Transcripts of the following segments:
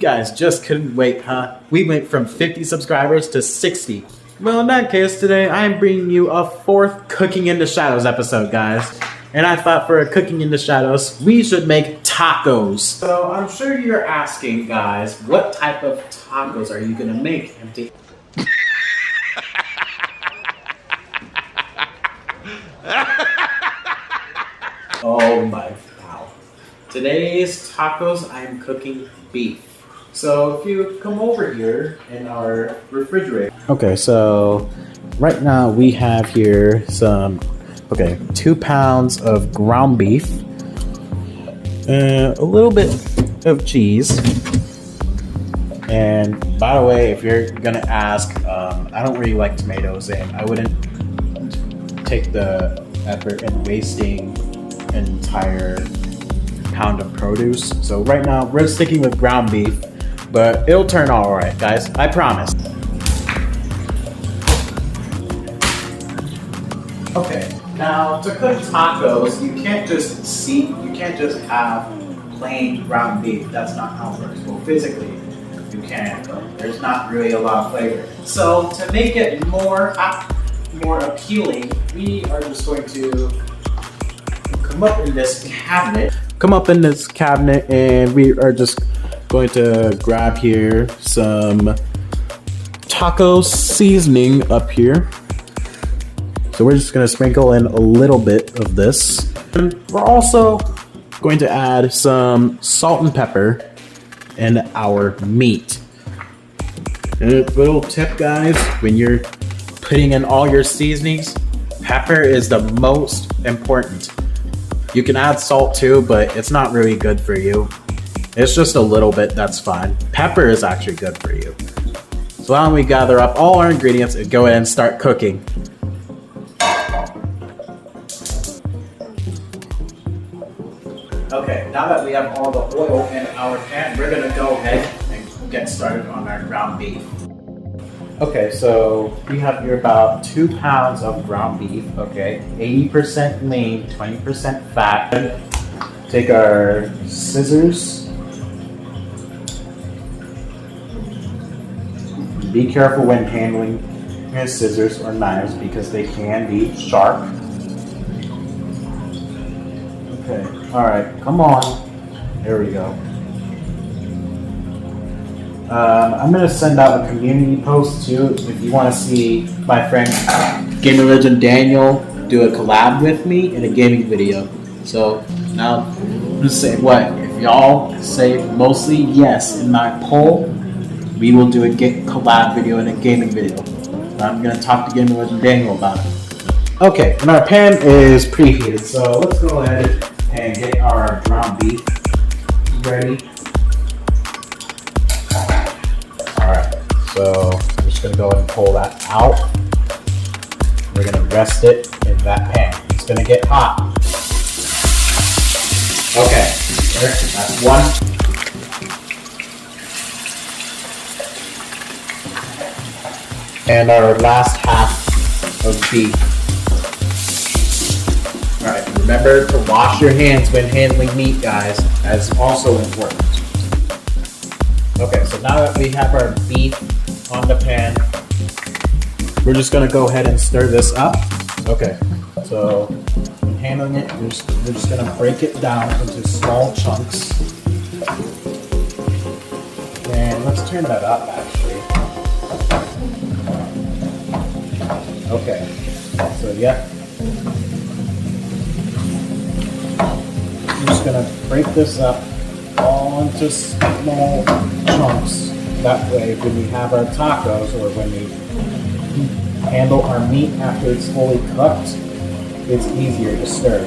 guys just couldn't wait, huh? We went from 50 subscribers to 60. Well, in that case, today I'm bringing you a fourth Cooking in the Shadows episode, guys. And I thought for a Cooking in the Shadows, we should make tacos. So I'm sure you're asking, guys, what type of tacos are you gonna make? Oh my wow. Today's tacos, I'm cooking beef. So if you come over here in our refrigerator. Okay, so right now we have here 2 pounds of ground beef, a little bit of cheese. And by the way, if you're gonna ask, I don't really like tomatoes, and I wouldn't take the effort in wasting an entire pound of produce. So right now we're sticking with ground beef, but it'll turn all right, guys. I promise. Okay, now to cook tacos, you can't just have plain ground beef. That's not how it works. Well, physically, you can, but there's not really a lot of flavor. So to make it more appealing, we are just going to come up in this cabinet, and we are just going to grab here some taco seasoning up here. So we're just going to sprinkle in a little bit of this. And we're also going to add some salt and pepper in our meat. And a little tip, guys, when you're putting in all your seasonings, pepper is the most important. You can add salt too, but it's not really good for you. It's just a little bit, that's fine. Pepper is actually good for you. So why don't we gather up all our ingredients and go ahead and start cooking. Okay, now that we have all the oil in our pan, we're gonna go ahead and get started on our ground beef. Okay, so we have here about 2 pounds of ground beef, okay? 80% lean, 20% fat. Take our scissors. Be careful when handling your scissors or knives because they can be sharp. Okay, alright, come on. There we go. I'm going to send out a community post too if you want to see my friend Gamer Legend Daniel do a collab with me in a gaming video. So now I'm just saying what? If y'all say mostly yes in my poll, we will do a collab video and a gaming video. I'm going to talk to Gamer Legend Daniel about it. Okay, and our pan is preheated, so let's go ahead and get our ground beef ready. So I'm just going to go ahead and pull that out. We're going to rest it in that pan. It's going to get hot. Okay, that's one. And our last half of beef. Alright, remember to wash your hands when handling meat, guys. That's also important. Okay, so now that we have our beef on the pan, we're just going to go ahead and stir this up. Okay, so when handling it, we're just going to break it down into small chunks. And let's turn that up, actually. Okay, so yeah. I'm just going to break this up all into small chunks. That way, when we have our tacos or when we handle our meat after it's fully cooked, it's easier to stir.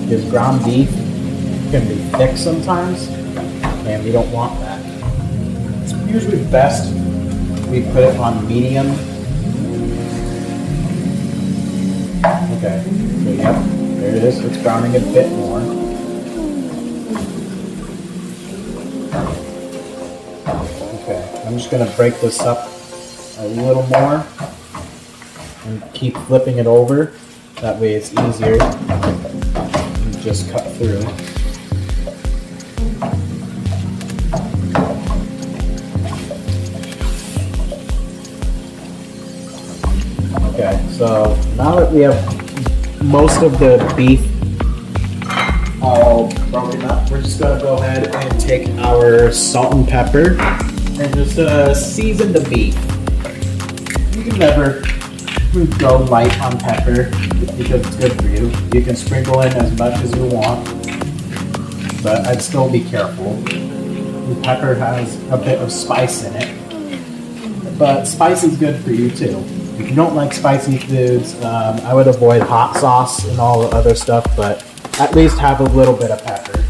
Because ground beef can be thick sometimes, and we don't want that. It's usually best we put it on medium. Okay, so yep, there it is. It's browning a bit more. Okay, I'm just going to break this up a little more and keep flipping it over. That way it's easier to just cut through. So now that we have most of the beef all broken up, we're just gonna go ahead and take our salt and pepper and just season the beef. You can never go light on pepper because it's good for you. You can sprinkle in as much as you want, but I'd still be careful. The pepper has a bit of spice in it, but spice is good for you too. If you don't like spicy foods, I would avoid hot sauce and all the other stuff, but at least have a little bit of pepper.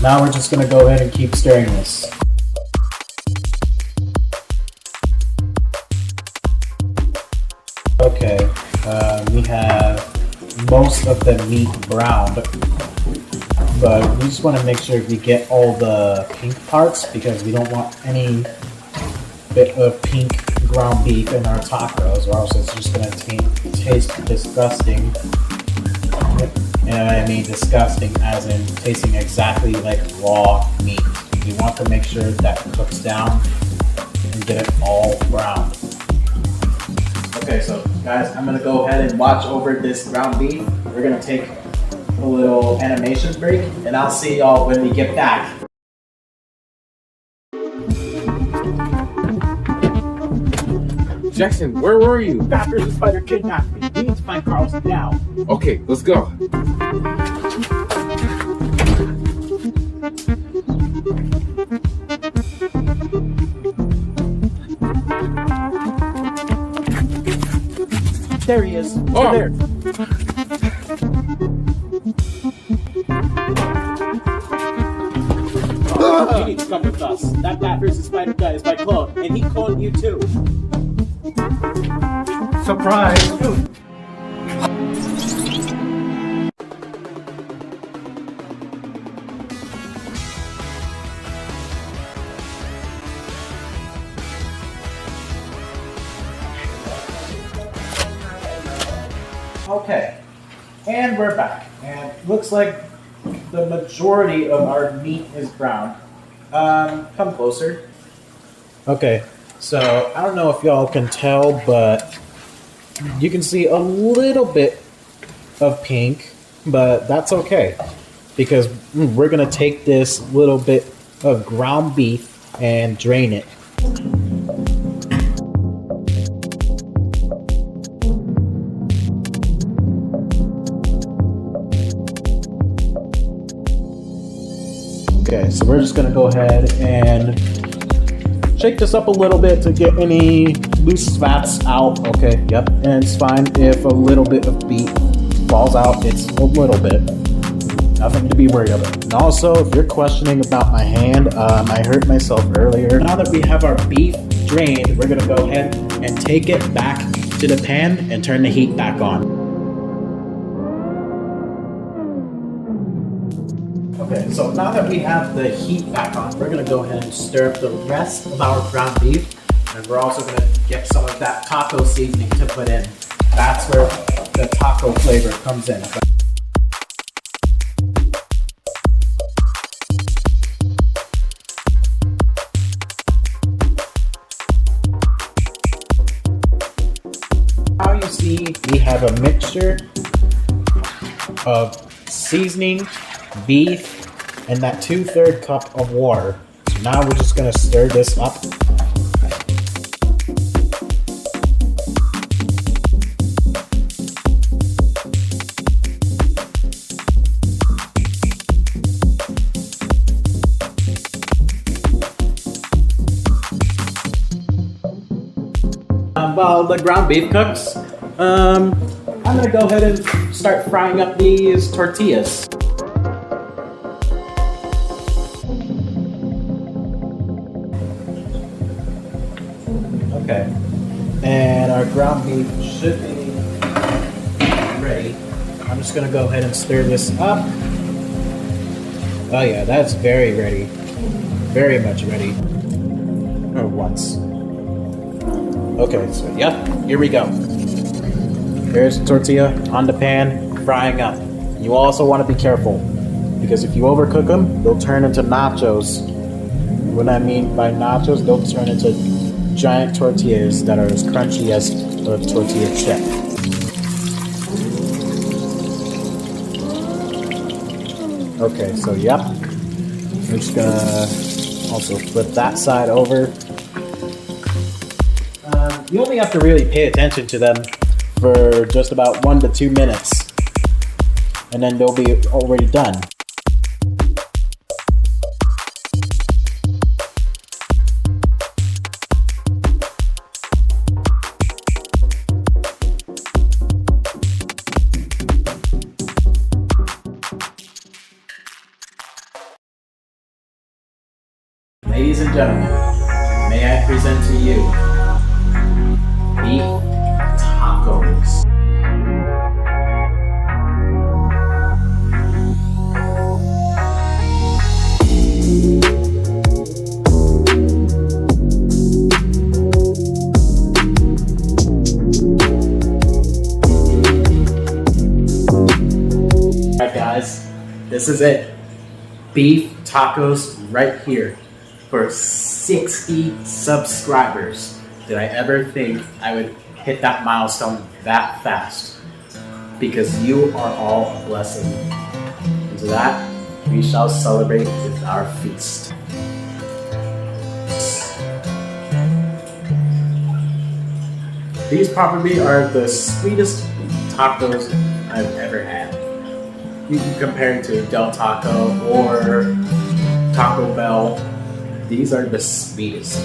Now we're just gonna go ahead and keep stirring this. Okay, we have most of the meat browned, but we just want to make sure we get all the pink parts because we don't want any bit of pink ground beef in our tacos, or else it's just going to taste disgusting. And I mean disgusting as in tasting exactly like raw meat. We want to make sure that cooks down and get it all browned. Okay, so guys, I'm gonna go ahead and watch over this ground beef. We're gonna take a little animation break, and I'll see y'all when we get back. Jackson, where were you? After the spider kidnapped me, we need to find Carlson now. Okay, let's go. There he is. Oh. There. You need to come with us. That Bat versus Spider guy is my clone, and he cloned you too. Surprise! Okay, and we're back. And looks like the majority of our meat is brown. Come closer. Okay, so I don't know if y'all can tell, but you can see a little bit of pink, but that's okay because we're gonna take this little bit of ground beef and drain it. Okay, so we're just gonna go ahead and shake this up a little bit to get any loose fats out. Okay, yep, and it's fine if a little bit of beef falls out. It's a little bit, nothing to be worried about. And also, if you're questioning about my hand, I hurt myself earlier. Now that we have our beef drained, we're gonna go ahead and take it back to the pan and turn the heat back on. Okay, so now that we have the heat back on, we're gonna go ahead and stir up the rest of our ground beef, and we're also gonna get some of that taco seasoning to put in. That's where the taco flavor comes in. Now you see we have a mixture of seasoning, beef, and that 2/3 cup of water. So now we're just gonna stir this up. While the ground beef cooks, I'm gonna go ahead and start frying up these tortillas. Okay, and our ground beef should be ready. I'm just gonna go ahead and stir this up. Oh yeah, that's very ready. Very much ready. Or once. Okay, so yeah, here we go. Here's the tortilla on the pan, frying up. You also want to be careful, because if you overcook them, they'll turn into nachos. What I mean by nachos, they'll turn into giant tortillas that are as crunchy as a tortilla chip. Okay, so yep. We're just gonna also flip that side over. You only have to really pay attention to them for just about 1 to 2 minutes, and then they'll be already done. Ladies and gentlemen, may I present to you beef tacos. Alright guys, this is it. Beef tacos right here. For 60 subscribers. Did I ever think I would hit that milestone that fast? Because you are all a blessing. And to that, we shall celebrate with our feast. These probably are the sweetest tacos I've ever had. You can compare it to Del Taco or Taco Bell. These are the sweetest.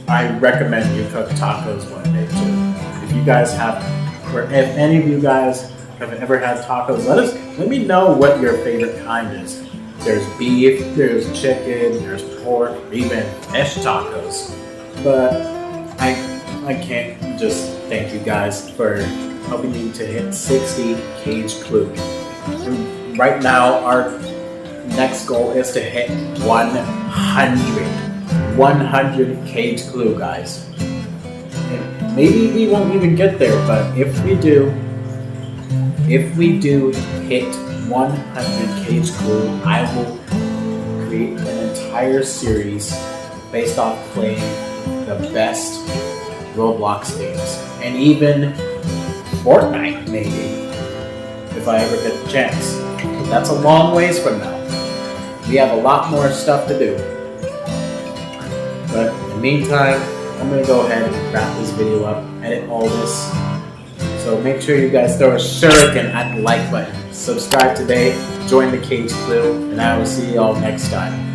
I recommend you cook tacos one day too. If you guys have, or if any of you guys have ever had tacos, let me know what your favorite kind is. There's beef, there's chicken, there's pork, even fish tacos. But I can't just thank you guys for helping me to hit 60 Cage Clue. Right now, our next goal is to hit 100 Cage Clue, guys. And maybe we won't even get there, but if we do hit 100 Cage Clue, I will create an entire series based off playing the best Roblox games, and even Fortnite, maybe, if I ever get the chance. That's a long ways from now. We have a lot more stuff to do. But in the meantime, I'm going to go ahead and wrap this video up, edit all this. So make sure you guys throw a shuriken at the like button. Subscribe today, join the Cage Clue, and I will see you all next time.